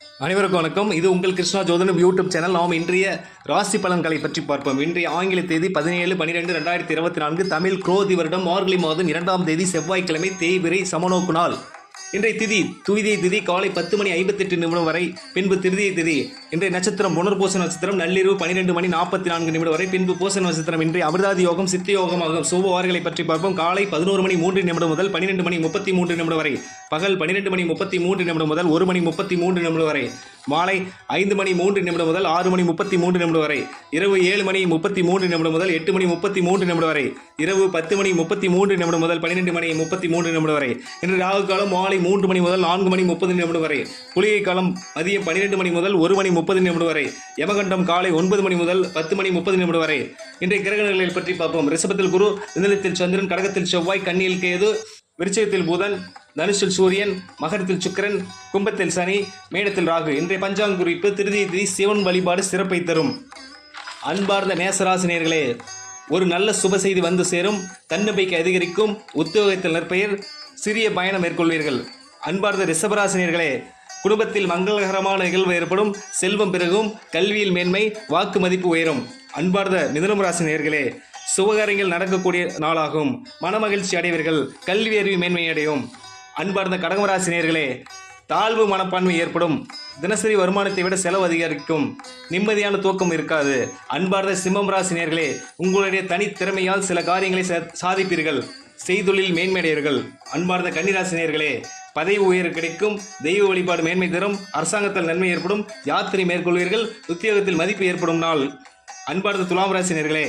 அனைவருக்கும் வணக்கம். இது உங்கள் கிருஷ்ணா ஜோதிடம் யூடியூப் சேனல். நாம் இன்றைய ராசி பலன்களை பற்றி பார்ப்போம். இன்றைய ஆங்கில தேதி 17/12/2024, தமிழ் குரோதி வருடம் மார்கழி மாதம் 2ஆம் தேதி செவ்வாய்க்கிழமை, தேய்பிறை சமநோக்கு நாள். இன்றைய திதி துவிதியை திதி காலை 10:58 வரை, பின்பு திருதியை திதி. இன்றைய நட்சத்திரம் புனர்பூச நட்சத்திரம், நள்ளிரவு 12:44 வரை, பின்பு பூச நட்சத்திரம். இன்றைய அமிர்தாதி யோகம் சித்தி யோகமாகும். சுபவார்களை பற்றி பார்ப்போம். காலை 11:03 முதல் 12:33 வரை, பகல் 12:33 முதல் 1:33 வரை, மாலை 5:03 முதல் 6:33 வரை, இரவு 7:33 முதல் 8:33 வரை, இரவு 10:33 முதல் 12:33 வரை. இன்று ராகு காலம் மாலை 3 மணி முதல் 4:30 வரை, குளிகை காலம் மதியம் 12 மணி முதல் 1:30 வரை, யமகண்டம் காலை 9 மணி முதல் 10:30 வரை. இன்றைய கிரக நிலைகளை பற்றி பார்ப்போம். ரிஷபத்தில் குரு, மிதுனத்தில் சந்திரன், கடகத்தில் செவ்வாய், கன்னியில் கேது, விருச்சிகத்தில் புதன், தனுஷில் சூரியன், மகரத்தில் சுக்கிரன், கும்பத்தில் சனி, மேடத்தில் ராகு. இன்றைய பஞ்சாங்க குறிப்பு: திருதியை திதி சிவன் வழிபாடு சிறப்பை தரும். அன்பார்ந்த நேசராசினியர்களே, ஒரு நல்ல சுப செய்தி வந்து சேரும். தன்னம்பிக்கை அதிகரிக்கும். உத்தியோகத்தில் நற்பெயர், சிறிய பயணம் மேற்கொள்வீர்கள். அன்பார்ந்த ரிஷபராசினியர்களே, குடும்பத்தில் மங்களகரமான நிகழ்வு ஏற்படும். செல்வம் பெருகும். கல்வியில் மேன்மை, வாக்கு மதிப்பு உயரும். அன்பார்ந்த மிதுனம் ராசினியர்களே, சுபகாரியங்கள் நடக்கக்கூடிய நாளாகும். மனமகிழ்ச்சி அடைவீர்கள். கல்வி அறிவு மேன்மையடையும். அன்பார்ந்த கடகராசினியர்களே, தாழ்வு மனப்பான்மை ஏற்படும். தினசரி வருமானத்தை விட செலவு அதிகரிக்கும். நிம்மதியான தூக்கம் இருக்காது. அன்பார்ந்த சிம்மம் ராசினியர்களே, உங்களுடைய தனித்திறமையால் சில காரியங்களை சாதிப்பீர்கள். செய்தொழில் மேன்மையடைவீர்கள். அன்பார்ந்த கன்னிராசினியர்களே, பதவி உயர் கிடைக்கும். தெய்வ வழிபாடு மேன்மை தரும். அரசாங்கத்தில் நன்மை ஏற்படும். யாத்திரை மேற்கொள்வீர்கள். உத்தியோகத்தில் மதிப்பு ஏற்படும் நாள். அன்பார்ந்த துலாம் ராசினியர்களே,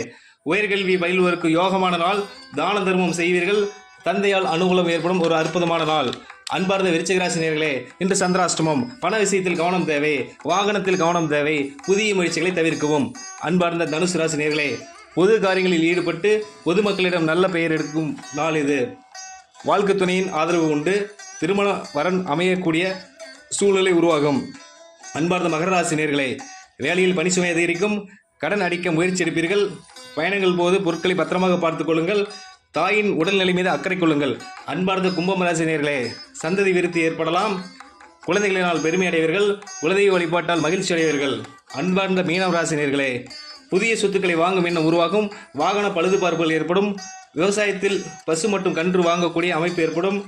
உயர்கல்வி பயில்வோருக்கு யோகமான நாள். தான தர்மம் செய்வீர்கள். தந்தையால் அனுகூலம் ஏற்படும் ஒரு அற்புதமான நாள். அன்பார்ந்த விருச்சிகராசினியர்களே, இன்று சந்திராஷ்டமம். பண விஷயத்தில் கவனம் தேவை. வாகனத்தில் கவனம் தேவை. புதிய முயற்சிகளை தவிர்க்கவும். அன்பார்ந்த தனுசு ராசினியர்களே, பொது காரியங்களில் ஈடுபட்டு பொதுமக்களிடம் நல்ல பெயர் எடுக்கும் நாள் இது. வாழ்க்கை துணையின் ஆதரவு உண்டு. திருமண வரன் அமையக்கூடிய சூழ்நிலை உருவாகும். அன்பார்ந்த மகர ராசினியர்களே, வேலையில் பணி சுமை அதிகரிக்கும். கடன் அடிக்க முயற்சி எடுப்பீர்கள். பயணங்கள் போது பொருட்களை பத்திரமாக பார்த்துக் கொள்ளுங்கள். தாயின் உடல்நிலை மீது அக்கறை கொள்ளுங்கள். அன்பார்ந்த கும்பம் ராசினியர்களே, சந்ததி விருத்தி ஏற்படலாம். குழந்தைகளினால் பெருமை அடைவீர்கள். குலதெய்வ வழிபாட்டால் மகிழ்ச்சி அடைவீர்கள். அன்பார்ந்த மீனம் ராசினியர்களே, புதிய சொத்துக்களை வாங்கும் எண்ணம் உருவாகும். வாகன பழுதுபார்ப்புகள் ஏற்படும். விவசாயத்தில் பசு மற்றும் கன்று வாங்கக்கூடிய அமைப்பு ஏற்படும்.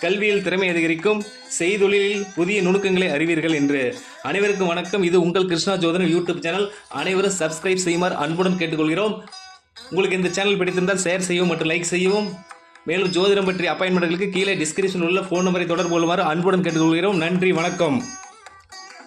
கல்வியில் திறமை அதிகரிக்கும். செய்தொழிலில் புதிய நுணுக்கங்களை அறிவீர்கள். என்று அனைவருக்கும் வணக்கம். இது உங்கள் கிருஷ்ணா ஜோதிடம் யூடியூப் சேனல். அனைவரும் சப்ஸ்கிரைப் செய்யுமாறு அன்புடன் கேட்டுக்கொள்கிறோம். உங்களுக்கு இந்த சேனல் பிடித்திருந்தால் ஷேர் செய்யவும் மற்றும் லைக் செய்யவும். மேலும் ஜோதிடம் பற்றிய அப்பாயின்மெண்ட்களுக்கு கீழே டிஸ்கிரிப்ஷனில் உள்ள ஃபோன் நம்பரை தொடர்பு கொள்ளுமாறு அன்புடன் கேட்டுக்கொள்கிறோம். நன்றி, வணக்கம்.